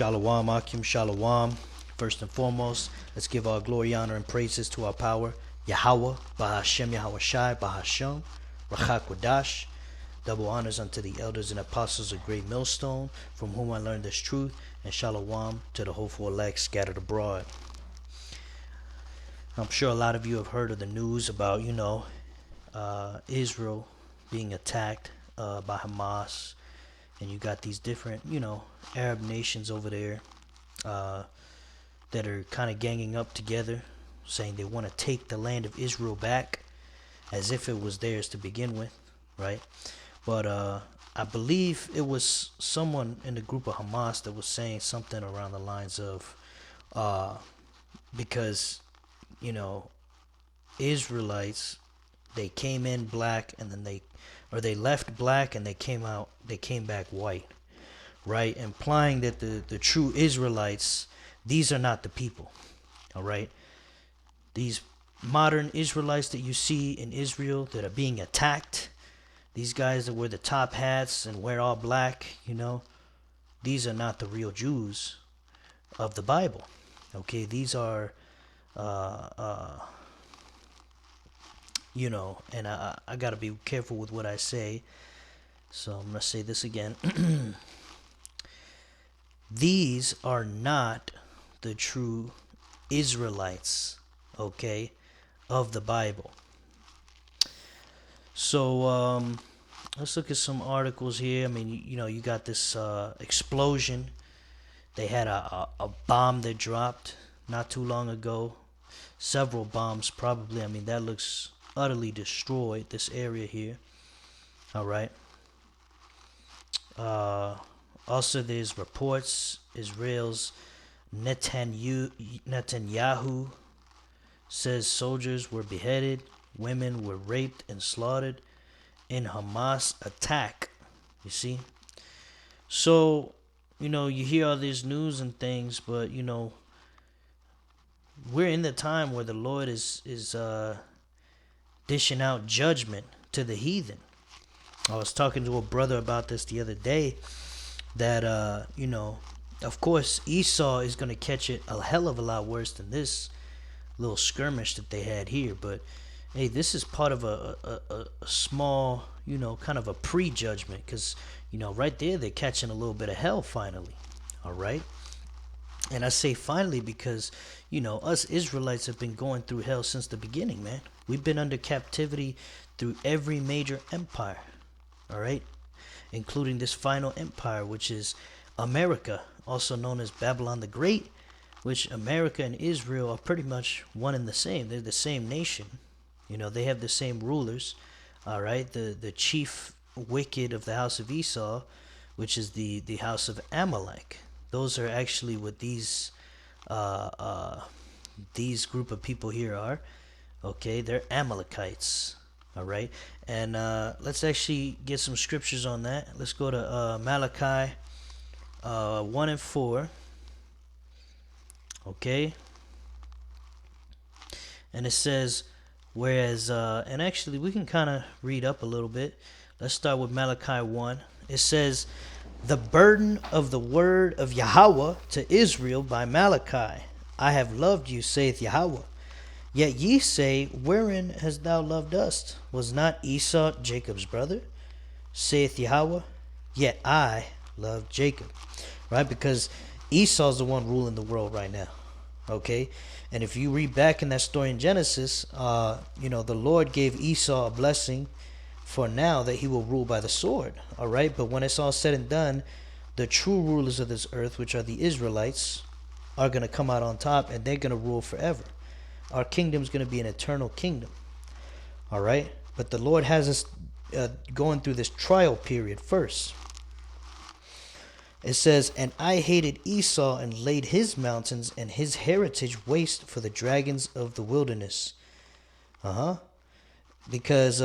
Shalom, Akim, Shalom. First and foremost, let's give our glory, honor, and praises to our power, Yahweh, Bahashem, Yahweh Shai, Bahasham, Rachak Wadash. Double honors unto the elders and apostles of Great Millstone, from whom I learned this truth, and Shalom to the hopeful elect scattered abroad. I'm sure a lot of you have heard of the news about, Israel being attacked by Hamas, and you got these different, Arab nations over there that are kind of ganging up together, saying they want to take the land of Israel back as if it was theirs to begin with, right? But I believe it was someone in the group of Hamas that was saying something around the lines of because, Israelites, they came in black and then they left black and they came back white, right? Implying that the true Israelites, these are not the people, all right? These modern Israelites that you see in Israel that are being attacked, these guys that wear the top hats and wear all black, these are not the real Jews of the Bible, okay? These are, and I got to be careful with what I say, so I'm going to say this again. These are not the true Israelites, okay, of the Bible. So let's look at some articles here. I mean, you got this explosion. They had a bomb that dropped not too long ago. Several bombs, probably. I mean, that looks utterly destroyed, this area here. All right. Also, there's reports Israel's Netanyahu says soldiers were beheaded, women were raped and slaughtered in Hamas attack. You see? So, you hear all this news and things, but, we're in the time where the Lord is dishing out judgment to the heathen. I was talking to a brother about this the other day, that of course Esau is going to catch it a hell of a lot worse than this little skirmish that they had here. But hey, this is part of a small, kind of a prejudgment, because right there they're catching a little bit of hell finally. All right. And I say finally because us Israelites have been going through hell since the beginning, man. We've been under captivity through every major empire, all right, including this final empire, which is America, also known as Babylon the Great, which America and Israel are pretty much one and the same. They're the same nation. They have the same rulers, all right. The chief wicked of the house of Esau, which is the house of Amalek. Those are actually what these group of people here are. Okay, they're Amalekites. All right, and let's actually get some scriptures on that. Let's go to Malachi 1 and 4. Okay, and it says, whereas, and actually we can kind of read up a little bit. Let's start with Malachi 1. It says, the burden of the word of Yahweh to Israel by Malachi. I have loved you, saith Yahweh. Yet ye say, wherein hast thou loved us? Was not Esau Jacob's brother? Saith Yahweh. Yet I loved Jacob. Right? Because Esau's the one ruling the world right now. Okay? And if you read back in that story in Genesis, the Lord gave Esau a blessing for now that he will rule by the sword. All right? But when it's all said and done, the true rulers of this earth, which are the Israelites, are going to come out on top, and they're going to rule forever. Our kingdom's going to be an eternal kingdom. All right? But the Lord has us going through this trial period first. It says, and I hated Esau and laid his mountains and his heritage waste for the dragons of the wilderness. Because,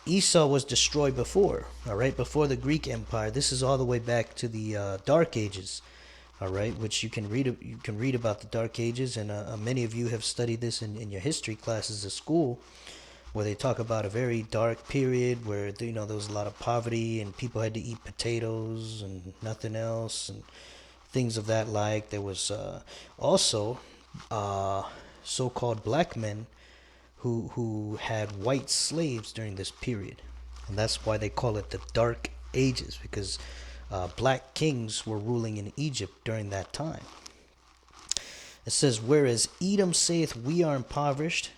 Esau was destroyed before, all right, before the Greek Empire. This is all the way back to the Dark Ages, all right, which you can read about the Dark Ages, and many of you have studied this in your history classes at school, where they talk about a very dark period where, there was a lot of poverty and people had to eat potatoes and nothing else, and things of that like. There was also so-called black men who had white slaves during this period, and that's why they call it the Dark Ages, because black kings were ruling in Egypt during that time. It says, whereas Edom saith, we are impoverished,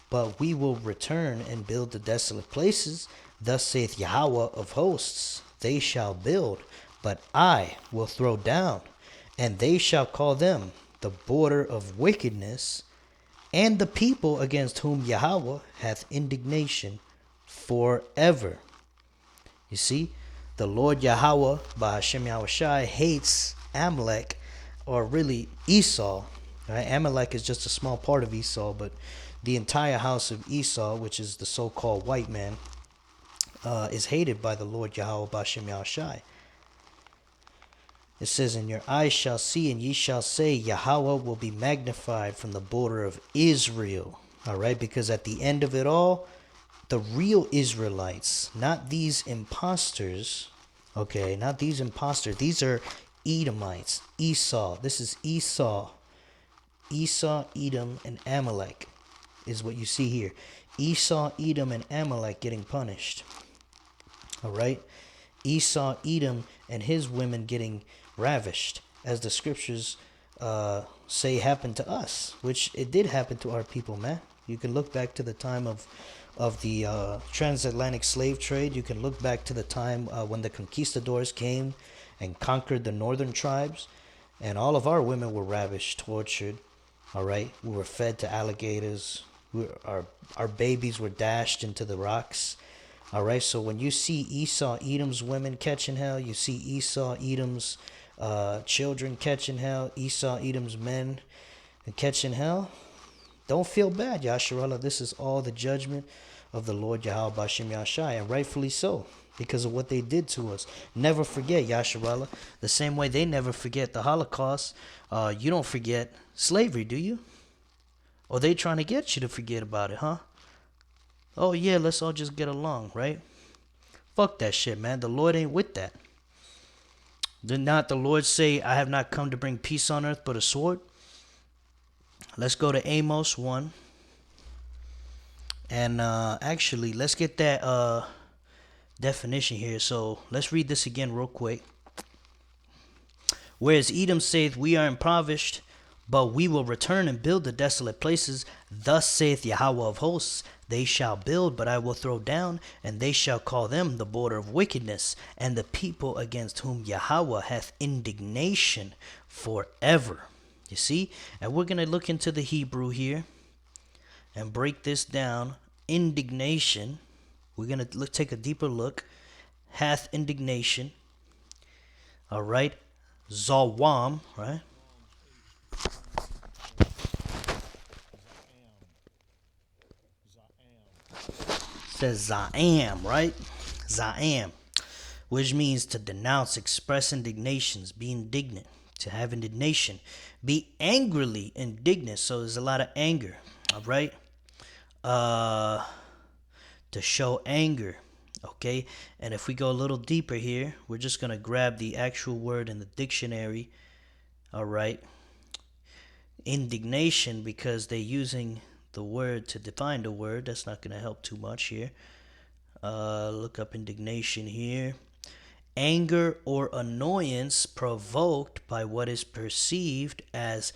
but we will return and build the desolate places. Thus saith Yahweh of hosts, they shall build, but I will throw down, and they shall call them the border of wickedness, and the people against whom Yahweh hath indignation forever. You see, the Lord Yahweh, Bahashem Yahushai, hates Amalek, or really Esau. Right? Amalek is just a small part of Esau, but the entire house of Esau, which is the so-called white man, is hated by the Lord Yahweh, Bahashem Yahushai. It says, and your eyes shall see, and ye shall say, Yahweh will be magnified from the border of Israel. All right, because at the end of it all, the real Israelites, not these imposters, okay, not these imposters, these are Edomites, Esau. This is Esau. Esau, Edom, and Amalek is what you see here. Esau, Edom, and Amalek getting punished. All right, Esau, Edom, and his women getting ravished, as the scriptures say happened to us, which it did happen to our people, man. You can look back to the time of the transatlantic slave trade. You can look back to the time when the conquistadors came and conquered the northern tribes, and all of our women were ravished, tortured. All right, we were fed to alligators. Our babies were dashed into the rocks. All right, so when you see Esau, Edom's women catching hell, you see Esau, Edom's children catching hell, Esau, Edom's men catching hell, don't feel bad, Yasharallah. This is all the judgment of the Lord Yahweh Bashem Yashai, and rightfully so, because of what they did to us. Never forget, Yasharallah. The same way they never forget the Holocaust, you don't forget slavery, do you? Or they trying to get you to forget about it, huh? Oh yeah, let's all just get along, right? Fuck that shit, man. The Lord ain't with that. Did not the Lord say, I have not come to bring peace on earth but a sword? Let's go to Amos 1. And actually, let's get that definition here. So let's read this again real quick. Whereas Edom saith, we are impoverished, but we will return and build the desolate places. Thus saith Yahweh of hosts, they shall build, but I will throw down, and they shall call them the border of wickedness, and the people against whom Yahweh hath indignation forever. You see? And we're going to look into the Hebrew here and break this down. Indignation. We're going to take a deeper look. Hath indignation. All right. Zawam, right? Says Za'am, right? Za'am, which means to denounce, express indignations, be indignant, to have indignation, be angrily indignant. So there's a lot of anger, all right? To show anger, okay? And if we go a little deeper here, we're just going to grab the actual word in the dictionary, all right? Indignation, because they're using the word to define the word. That's not going to help too much here. Look up indignation here. Anger or annoyance provoked by what is perceived as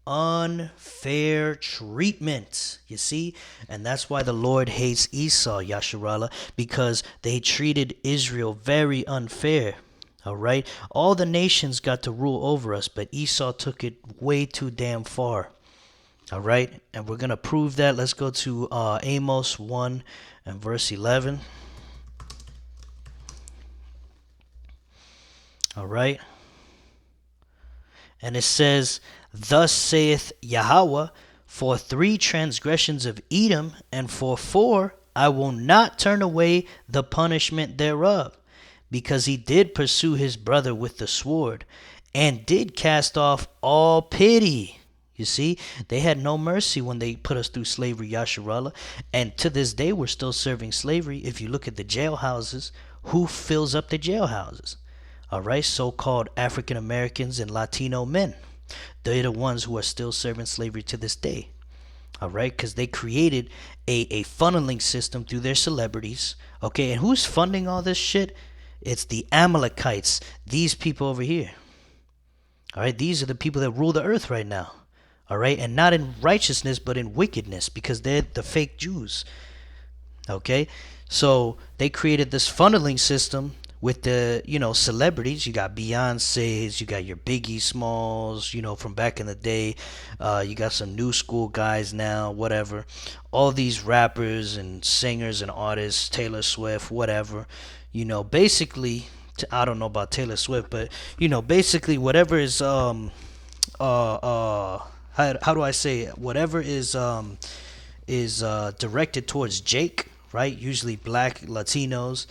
unfair treatment. You see? And that's why the Lord hates Esau, Yasharallah, because they treated Israel very unfair. All right? All the nations got to rule over us, but Esau took it way too damn far. All right? And we're going to prove that. Let's go to Amos 1 and verse 11. All right? And it says, thus saith Yahweh, for 3 transgressions of Edom, and for 4 I will not turn away the punishment thereof, because he did pursue his brother with the sword, and did cast off all pity. You see, they had no mercy when they put us through slavery, Yasharallah. And to this day, we're still serving slavery. If you look at the jailhouses, who fills up the jailhouses? All right, so-called African Americans and Latino men. They're the ones who are still serving slavery to this day. All right, because they created a funneling system through their celebrities. Okay, and who's funding all this shit? It's the Amalekites, these people over here. All right, these are the people that rule the earth right now. All right, and not in righteousness, but in wickedness, because they're the fake Jews. Okay, so they created this funneling system with the celebrities. You got Beyonce's, you got your Biggie Smalls, from back in the day. You got some new school guys now, whatever. All these rappers and singers and artists, Taylor Swift, whatever. Basically, I don't know about Taylor Swift, but basically whatever is how do I say it? Whatever is directed towards Jake, right? Usually black Latinos,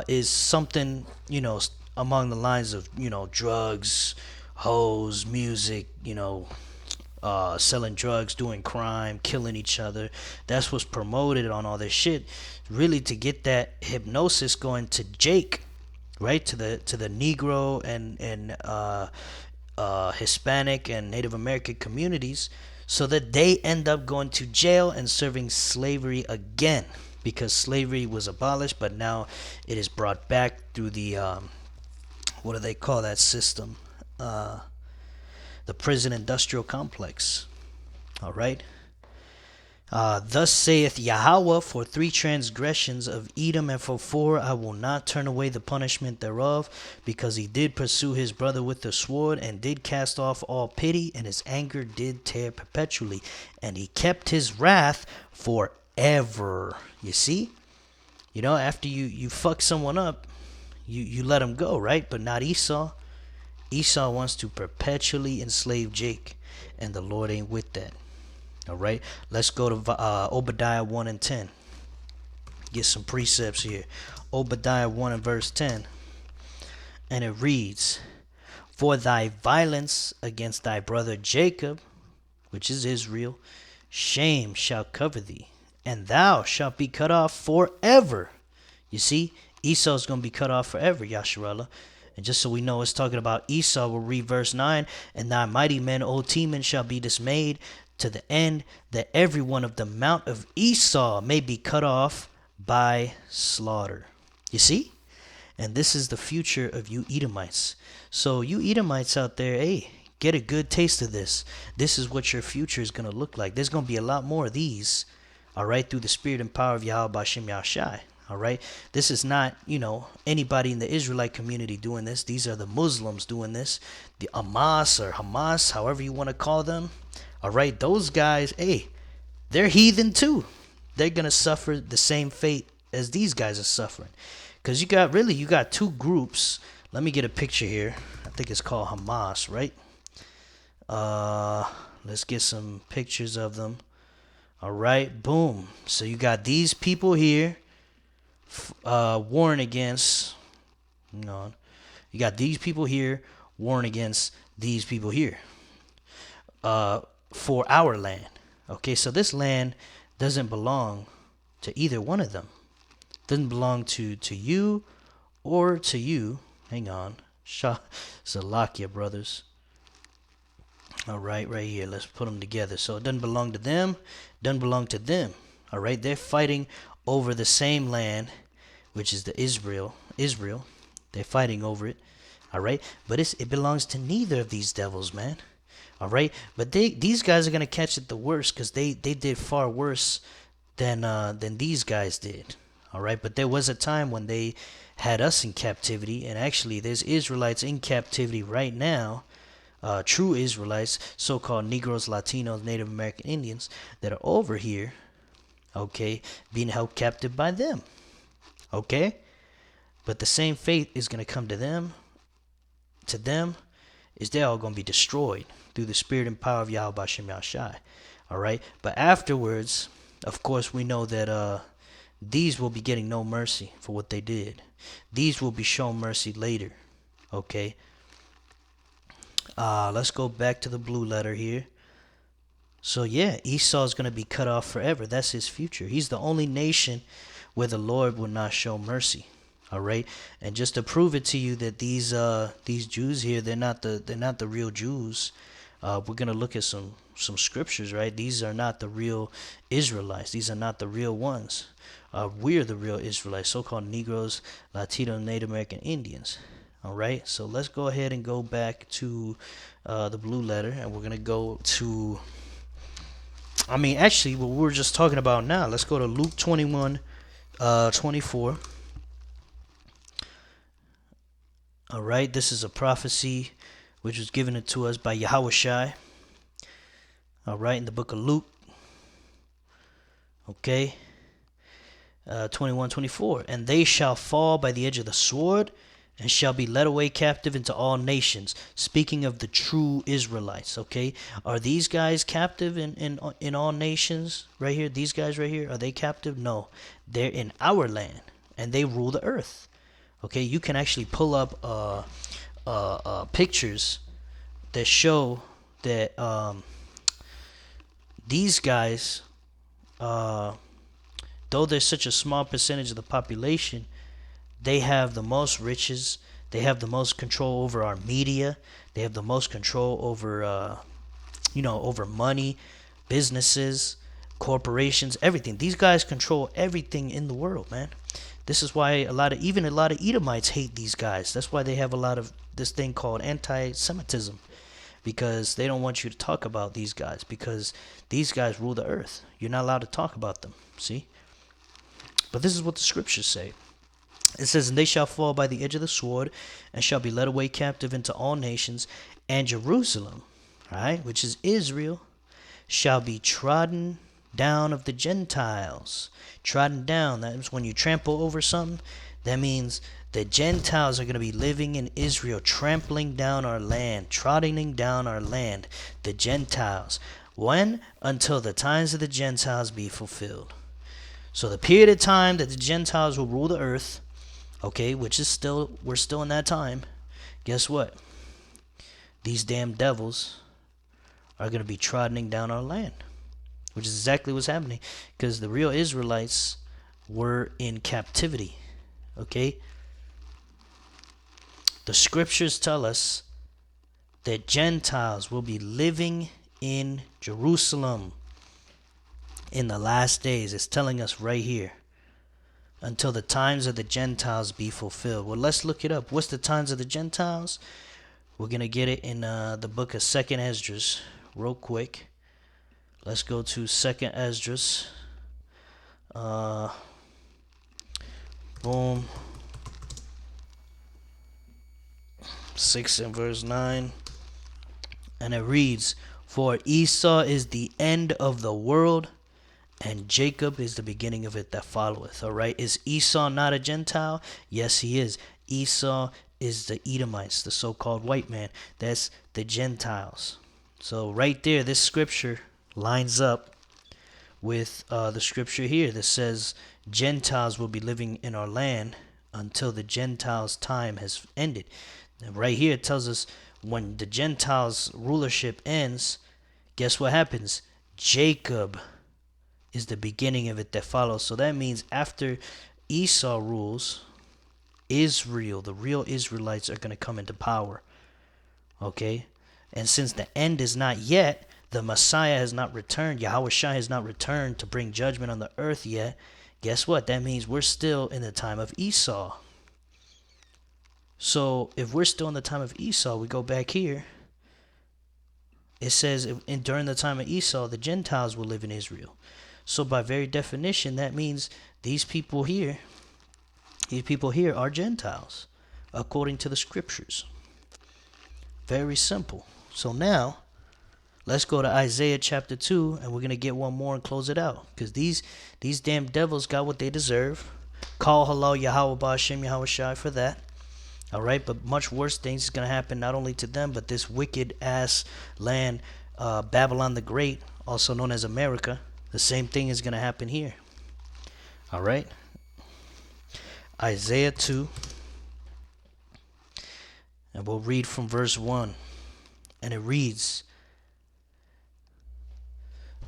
is something, among the lines of, drugs, hoes, music, selling drugs, doing crime, killing each other. That's what's promoted on all this shit, really, to get that hypnosis going to Jake, right? To the Negro and Hispanic and Native American communities, so that they end up going to jail and serving slavery again, because slavery was abolished, but now it is brought back through the what do they call that system? The prison industrial complex. All right. Thus saith Yahweh, for 3 transgressions of Edom, and for 4 I will not turn away the punishment thereof, because he did pursue his brother with the sword, and did cast off all pity, and his anger did tear perpetually, and he kept his wrath forever. You see? After you fuck someone up, you let him go, right? But not Esau. Esau wants to perpetually enslave Jake, and the Lord ain't with that. All right, let's go to Obadiah 1 and 10. Get some precepts here. Obadiah 1 and verse 10. And it reads, for thy violence against thy brother Jacob, which is Israel, shame shall cover thee, and thou shalt be cut off forever. You see, Esau's going to be cut off forever, Yasharallah. And just so we know, it's talking about Esau. We'll read verse 9. And thy mighty men, O Teman, shall be dismayed, to the end that every one of the mount of Esau may be cut off by slaughter. You see? And this is the future of you Edomites. So you Edomites out there, hey, get a good taste of this. This is what your future is going to look like. There's going to be a lot more of these, all right, through the spirit and power of Yahweh Bashem Yahshai. All right, this is not, anybody in the Israelite community doing this. These are the Muslims doing this, the Hamas, however you want to call them. All right, those guys, hey, they're heathen too. They're going to suffer the same fate as these guys are suffering. Because you got 2 groups. Let me get a picture here. I think it's called Hamas, right? Let's get some pictures of them. All right, boom. So you got these people here warring against, hang on. You got these people here warring against these people here. For our land. Okay, so this land doesn't belong to either one of them. Doesn't belong to you or to you. Hang on. Salakia, brothers. All right, right here. Let's put them together. So it doesn't belong to them. Doesn't belong to them. All right, they're fighting over the same land, which is the Israel. They're fighting over it. All right, but it belongs to neither of these devils, man. All right, but these guys are gonna catch it the worst, because they did far worse than these guys did. All right, but there was a time when they had us in captivity, and actually there's Israelites in captivity right now, true Israelites, so-called Negroes, Latinos, Native American Indians, that are over here, okay, being held captive by them. Okay, but the same fate is gonna come to them. To them, is they're all gonna be destroyed through the spirit and power of Yahweh Bashem Yahshai. All right, but afterwards, of course, we know that these will be getting no mercy for what they did. These will be shown mercy later. Okay. Let's go back to the blue letter here. So yeah, Esau is going to be cut off forever. That's his future. He's the only nation where the Lord will not show mercy. All right, and just to prove it to you that these Jews here, they're not the real Jews. We're gonna look at some scriptures, right? These are not the real Israelites. These are not the real ones. We're the real Israelites, so-called Negroes, Latino, Native American Indians. All right, so let's go ahead and go back to the blue letter, and we're gonna go to. I mean, actually, what we were just talking about now. Let's go to Luke 21, 24. All right, this is a prophecy which was given to us by Yahushai. All right, in the book of Luke. Okay, 21, 24. And they shall fall by the edge of the sword and shall be led away captive into all nations. Speaking of the true Israelites, okay? Are these guys captive in all nations right here? These guys right here, are they captive? No. They're in our land and they rule the earth. Okay, you can actually pull up pictures that show that these guys, though they're such a small percentage of the population, they have the most riches. They have the most control over our media. They have the most control over, over money, businesses, corporations, everything. These guys control everything in the world, man. This is why a lot of Edomites hate these guys. That's why they have a lot of this thing called anti-Semitism, because they don't want you to talk about these guys, because these guys rule the earth. You're not allowed to talk about them. See? But this is what the scriptures say. It says, and they shall fall by the edge of the sword and shall be led away captive into all nations, and Jerusalem, right, which is Israel, shall be trodden down of the Gentiles. Trodden down, that is when you trample over something. That means the Gentiles are going to be living in Israel, trampling down our land, trotting down our land. The Gentiles. When? Until the times of the Gentiles be fulfilled. So the period of time that the Gentiles will rule the earth, okay, which is we're still in that time. Guess what? These damn devils are going to be trotting down our land, which is exactly what's happening, because the real Israelites were in captivity. Okay? The scriptures tell us that Gentiles will be living in Jerusalem in the last days. It's telling us right here. Until the times of the Gentiles be fulfilled. Well, let's look it up. What's the times of the Gentiles? We're going to get it in the book of 2nd Esdras real quick. Let's go to 2nd Esdras. Boom. 6 and verse 9. And it reads, for Esau is the end of the world, and Jacob is the beginning of it that followeth. All right. Is Esau not a Gentile? Yes, he is. Esau is the Edomites, the so-called white man. That's the Gentiles. So right there, this scripture lines up with the scripture here that says Gentiles will be living in our land until the Gentiles' time has ended. And right here it tells us when the Gentiles' rulership ends, guess what happens? Jacob is the beginning of it that follows. So that means after Esau rules, Israel, the real Israelites, are going to come into power. Okay? And since the end is not yet, the Messiah has not returned, Yahushua has not returned to bring judgment on the earth yet, guess what? That means we're still in the time of Esau. So if we're still in the time of Esau, we go back here. It says during the time of Esau, the Gentiles will live in Israel. So by very definition, that means these people here are Gentiles, according to the scriptures. Very simple. So now, let's go to Isaiah chapter 2, and we're going to get one more and close it out. Because these damn devils got what they deserve. Call halal Yahweh Ba'Shem Yahushai for that. All right, but much worse things is going to happen not only to them, but this wicked ass land, Babylon the Great, also known as America. The same thing is going to happen here. All right. Isaiah 2. And we'll read from verse 1. And it reads,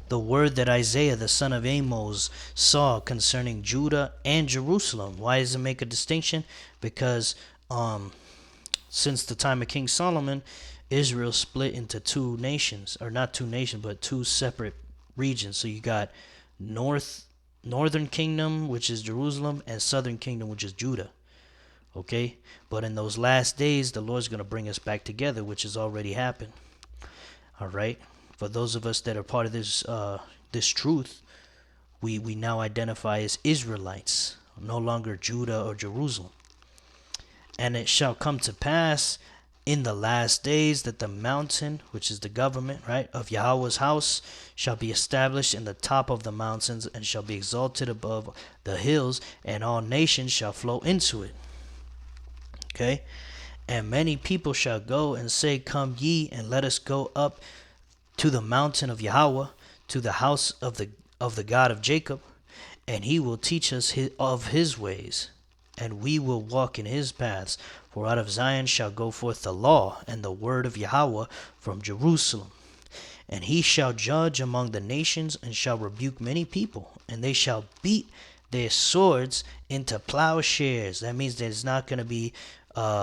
the word that Isaiah the son of Amos saw concerning Judah and Jerusalem. Why does it make a distinction? Because since the time of King Solomon, Israel split into two nations, or not two nations, but two separate regions. So you got northern kingdom, which is Jerusalem, and southern kingdom, which is Judah. Okay, but in those last days, the Lord's going to bring us back together, which has already happened. All right, for those of us that are part of this truth, we now identify as Israelites, no longer Judah or Jerusalem. And it shall come to pass in the last days that the mountain, which is the government, right, of Yahweh's house, shall be established in the top of the mountains, and shall be exalted above the hills, and all nations shall flow into it. Okay, and many people shall go and say, Come ye, and let us go up to the mountain of Yahweh, to the house of the God of Jacob, and he will teach us of his ways, and we will walk in his paths. For out of Zion shall go forth the law and the word of Yahweh from Jerusalem. And he shall judge among the nations, and shall rebuke many people, and they shall beat their swords into plowshares. That means there's not going to be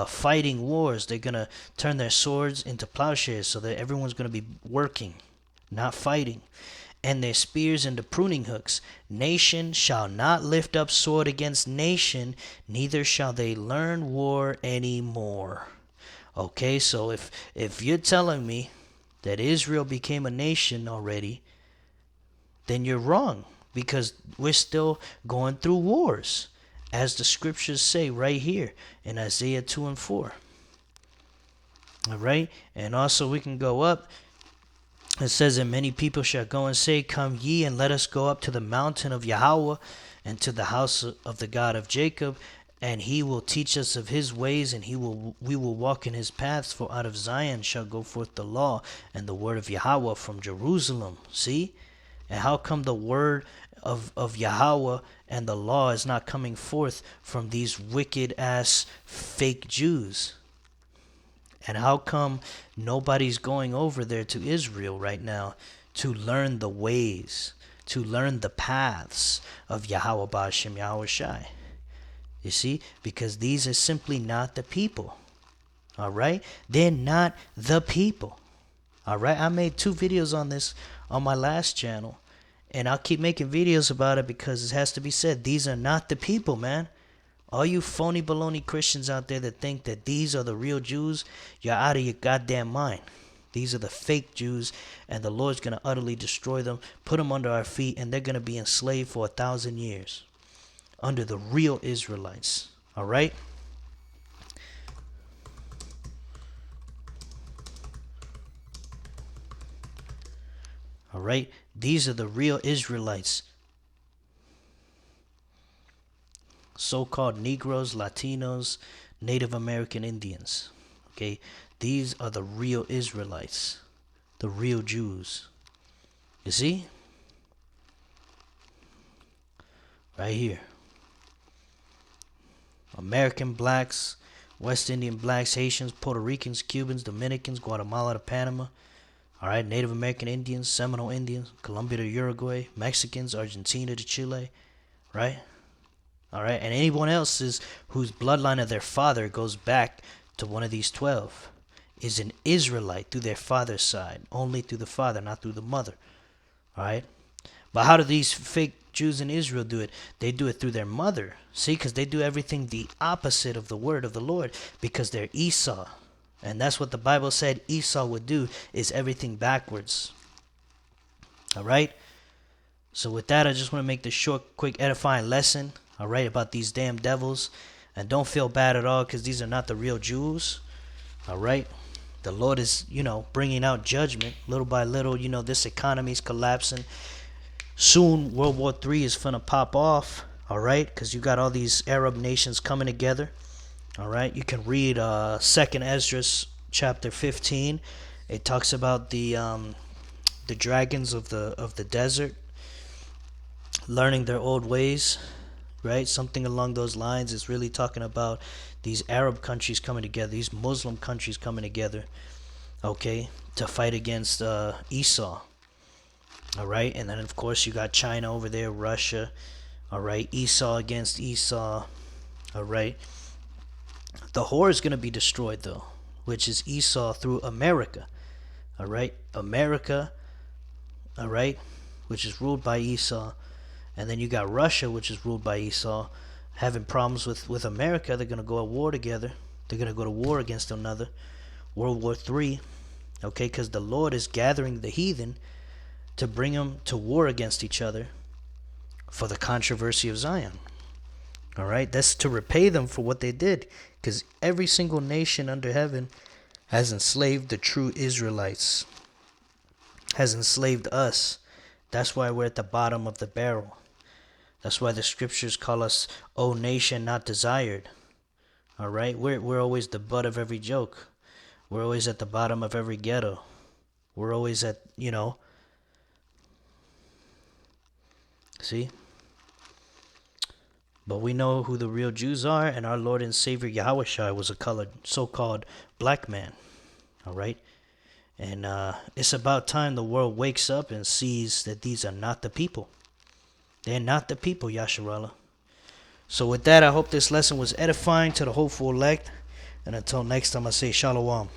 fighting wars. They're going to turn their swords into plowshares, so that everyone's going to be working, not fighting. And their spears into pruning hooks. Nation shall not lift up sword against nation, neither shall they learn war anymore. Okay, so if you're telling me that Israel became a nation already, then you're wrong, because we're still going through wars, as the scriptures say right here in Isaiah 2 and 4. All right, and also we can go up. It says, And many people shall go and say, Come ye, and let us go up to the mountain of Yahweh, and to the house of the God of Jacob, and he will teach us of his ways, and we will walk in his paths. For out of Zion shall go forth the law and the word of Yahweh from Jerusalem. See? And how come the word of Yahweh and the law is not coming forth from these wicked ass fake Jews? And how come nobody's going over there to Israel right now to learn the ways, to learn the paths of Yahweh Ba'ashem Yahweh Shai? You see, because these are simply not the people. All right? They're not the people. All right? I made 2 videos on this on my last channel, and I'll keep making videos about it because it has to be said. These are not the people, man. All you phony baloney Christians out there that think that these are the real Jews, you're out of your goddamn mind. These are the fake Jews, and the Lord's going to utterly destroy them, put them under our feet, and they're going to be enslaved for 1,000 years under the real Israelites. All right? All right? These are the real Israelites. So-called Negroes, Latinos, Native American Indians. Okay? These are the real Israelites. The real Jews. You see? Right here. American blacks, West Indian blacks, Haitians, Puerto Ricans, Cubans, Dominicans, Guatemala to Panama. All right, Native American Indians, Seminole Indians, Colombia to Uruguay, Mexicans, Argentina to Chile, right? All right, and anyone else whose bloodline of their father goes back to one of these 12 is an Israelite through their father's side, only through the father, not through the mother. All right, but how do these fake Jews in Israel do it? They do it through their mother. See, because they do everything the opposite of the word of the Lord, because they're Esau. And that's what the Bible said Esau would do, is everything backwards. All right? So with that, I just want to make this short, quick, edifying lesson, all right, about these damn devils. And don't feel bad at all, because these are not the real Jews. All right? The Lord is, bringing out judgment little by little. This economy is collapsing. Soon, World War III is going to pop off, all right? Because you got all these Arab nations coming together. All right, you can read 2nd Esdras chapter 15. It talks about the dragons of the desert learning their old ways, right? Something along those lines. Is really talking about these Arab countries coming together, these Muslim countries coming together, okay, to fight against Esau. All right, and then of course you got China over there, Russia. All right, Esau against Esau. All right, the whore is going to be destroyed though, which is Esau through America. All right, America. All right, which is ruled by Esau, and then you got Russia, which is ruled by Esau, having problems with America. They're going to go at war together. They're going to go to war against one another. World War III. Okay, because the Lord is gathering the heathen to bring them to war against each other for the controversy of Zion. All right, that's to repay them for what they did, because every single nation under heaven has enslaved the true Israelites, has enslaved us. That's why we're at the bottom of the barrel. That's why the scriptures call us, "O nation not desired." All right, we're always the butt of every joke. We're always at the bottom of every ghetto. We're always at, see? But we know who the real Jews are, and our Lord and Savior Yahushua was a colored, so-called black man. All right? And it's about time the world wakes up and sees that these are not the people. They're not the people, Yasharallah. So with that, I hope this lesson was edifying to the hopeful elect. And until next time, I say Shalom.